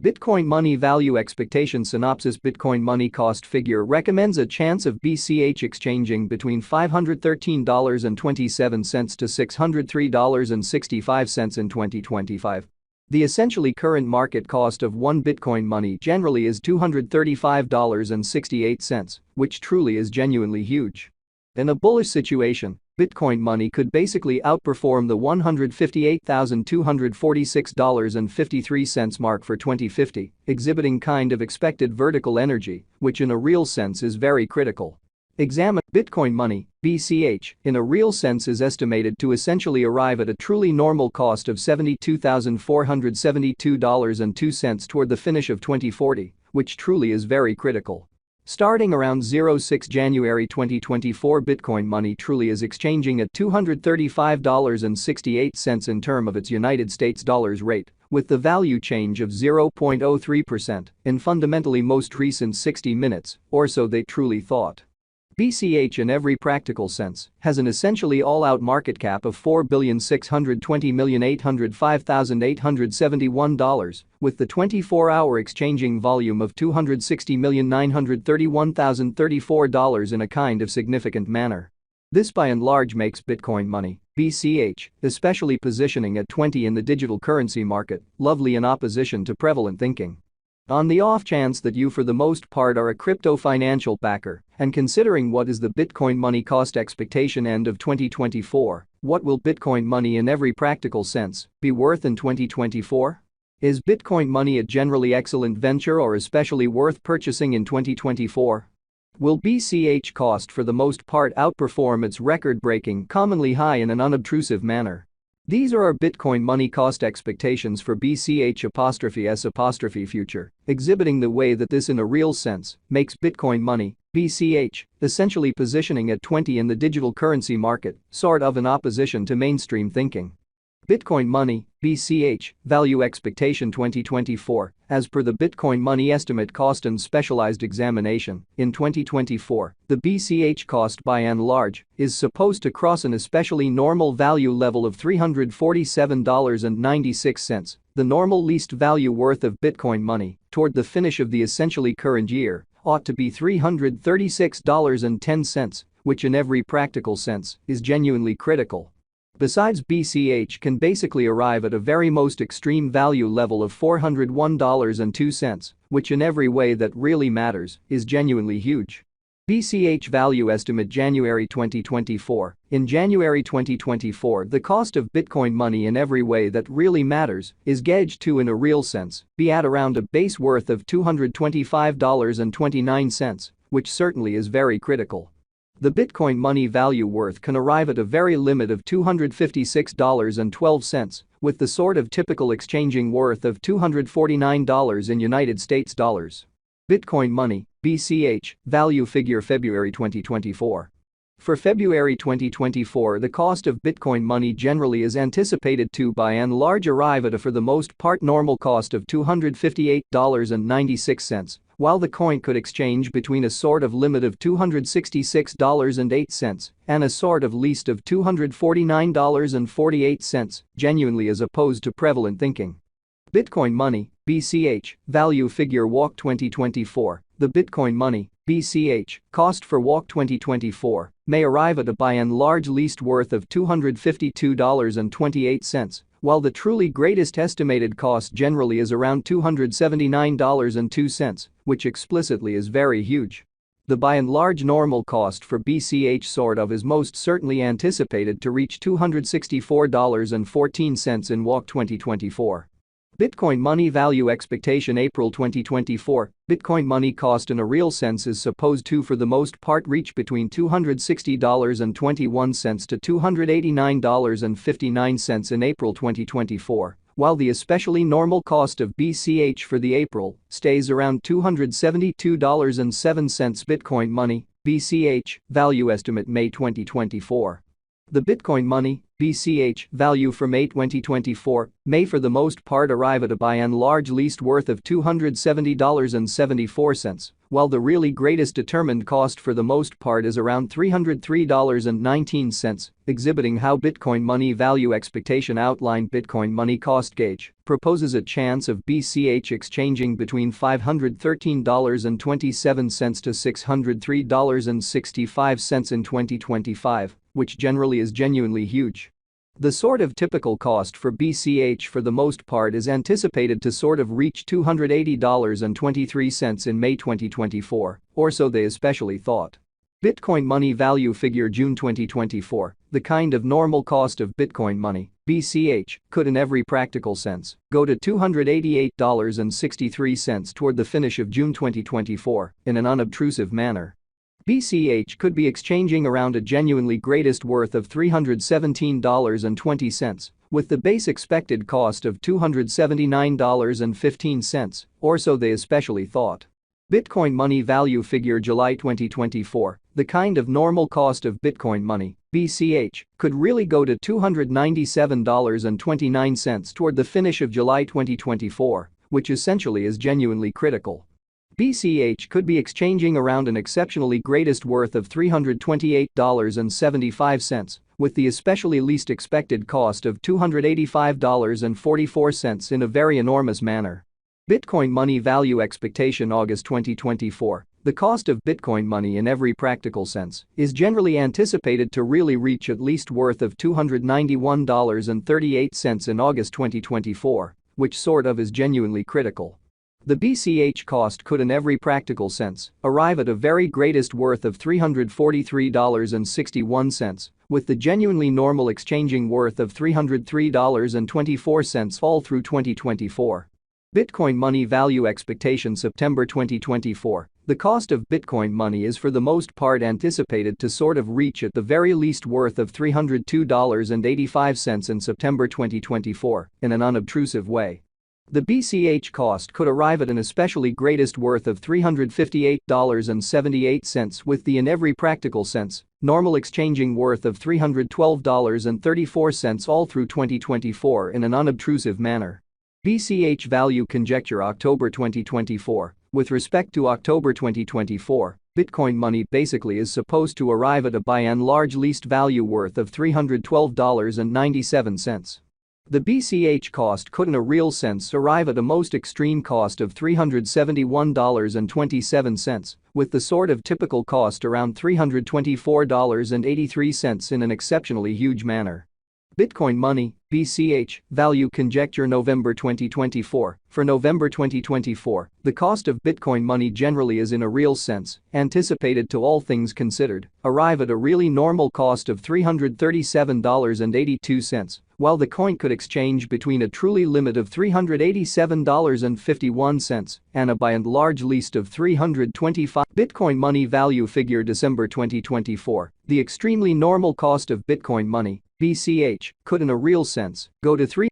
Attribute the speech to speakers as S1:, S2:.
S1: Bitcoin money value expectation synopsis. Bitcoin money cost figure recommends a chance of BCH exchanging between $513.27 to $603.65 in 2025. The essentially current market cost of one Bitcoin money generally is $235.68, which truly is genuinely huge. In a bullish situation, Bitcoin money could basically outperform the $158,246.53 mark for 2050, exhibiting kind of expected vertical energy, which in a real sense is very critical. Examine Bitcoin money, BCH, in a real sense is estimated to essentially arrive at a truly normal cost of $72,472.02 toward the finish of 2040, which truly is very critical. Starting around 06 January 2024, Bitcoin money truly is exchanging at $235.68 in term of its United States dollars rate, with the value change of 0.03% in fundamentally most recent 60 minutes, or so they truly thought. BCH in every practical sense has an essentially all-out market cap of $4,620,805,871, with the 24-hour exchanging volume of $260,931,034 in a kind of significant manner. This by and large makes Bitcoin money, BCH, especially positioning at 20 in the digital currency market, lovely in opposition to prevalent thinking. On the off chance that you for the most part are a crypto financial backer, and considering what is the Bitcoin money cost expectation end of 2024, what will Bitcoin money in every practical sense be worth in 2024? Is Bitcoin money a generally excellent venture or especially worth purchasing in 2024? Will BCH cost for the most part outperform its record-breaking commonly high in an unobtrusive manner? These are our Bitcoin money cost expectations for BCH'(S) future, exhibiting the way that this in a real sense makes Bitcoin money, BCH, essentially positioning at 20 in the digital currency market, sort of in opposition to mainstream thinking. Bitcoin money, BCH, value expectation 2024, as per the Bitcoin money estimate cost and specialized examination, in 2024, the BCH cost by and large is supposed to cross an especially normal value level of $347.96, the normal least value worth of Bitcoin money, toward the finish of the essentially current year, ought to be $336.10, which in every practical sense is genuinely critical. Besides, BCH can basically arrive at a very most extreme value level of $401.02, which in every way that really matters is genuinely huge. BCH value estimate January 2024. In January 2024, the cost of Bitcoin money in every way that really matters is gauged to in a real sense be at around a base worth of $225.29, which certainly is very critical. The Bitcoin money value worth can arrive at a very limit of $256.12, with the sort of typical exchanging worth of $249 in United States dollars. Bitcoin money, BCH, value figure February 2024. For February 2024, the cost of Bitcoin money generally is anticipated to by and large arrive at a for the most part normal cost of $258.96, while the coin could exchange between a sort of limit of $266.08 and a sort of least of $249.48, genuinely as opposed to prevalent thinking. Bitcoin money, BCH, value figure walk 2024. The Bitcoin money, BCH, cost for walk 2024 may arrive at a by and large least worth of $252.28, while the truly greatest estimated cost generally is around $279.02, which explicitly is very huge. The by and large normal cost for BCH sort of is most certainly anticipated to reach $264.14 in walk 2024. Bitcoin money value expectation April 2024. Bitcoin money cost in a real sense is supposed to for the most part reach between $260.21 to $289.59 in April 2024, while the especially normal cost of BCH for the April stays around $272.07. Bitcoin money, BCH, value estimate May 2024. The Bitcoin money, BCH value for May 2024 may for the most part arrive at a by and large least worth of $270.74, while the really greatest determined cost for the most part is around $303.19, exhibiting how Bitcoin money value expectation outlined. Bitcoin money cost gauge proposes a chance of BCH exchanging between $513.27 to $603.65 in 2025, which generally is genuinely huge. The sort of typical cost for BCH for the most part is anticipated to sort of reach $280.23 in May 2024, or so they especially thought. Bitcoin money value figure June 2024, the kind of normal cost of Bitcoin money, BCH, could in every practical sense go to $288.63 toward the finish of June 2024 in an unobtrusive manner. BCH could be exchanging around a genuinely greatest worth of $317.20, with the base expected cost of $279.15, or so they especially thought. Bitcoin money value figure July 2024, the kind of normal cost of Bitcoin money, BCH, could really go to $297.29 toward the finish of July 2024, which essentially is genuinely critical. BCH could be exchanging around an exceptionally greatest worth of $328.75, with the especially least expected cost of $285.44 in a very enormous manner. Bitcoin money value expectation August 2024, the cost of Bitcoin money in every practical sense is generally anticipated to really reach at least worth of $291.38 in August 2024, which sort of is genuinely critical. The BCH cost could in every practical sense arrive at a very greatest worth of $343.61, with the genuinely normal exchanging worth of $303.24 all through 2024. Bitcoin money value expectation September 2024, the cost of Bitcoin money is for the most part anticipated to sort of reach at the very least worth of $302.85 in September 2024 in an unobtrusive way. The BCH cost could arrive at an especially greatest worth of $358.78 with the in every practical sense normal exchanging worth of $312.34 all through 2024 in an unobtrusive manner. BCH value conjecture October 2024, with respect to October 2024, Bitcoin money basically is supposed to arrive at a by and large least value worth of $312.97. The BCH cost could in a real sense arrive at a most extreme cost of $371.27, with the sort of typical cost around $324.83 in an exceptionally huge manner. Bitcoin money, BCH, value conjecture November 2024, for November 2024, the cost of Bitcoin money generally is in a real sense anticipated to all things considered arrive at a really normal cost of $337.82, while the coin could exchange between a truly limit of $387.51 and a by and large least of $325. Bitcoin money value figure December 2024, the extremely normal cost of Bitcoin money, BCH, could in a real sense go to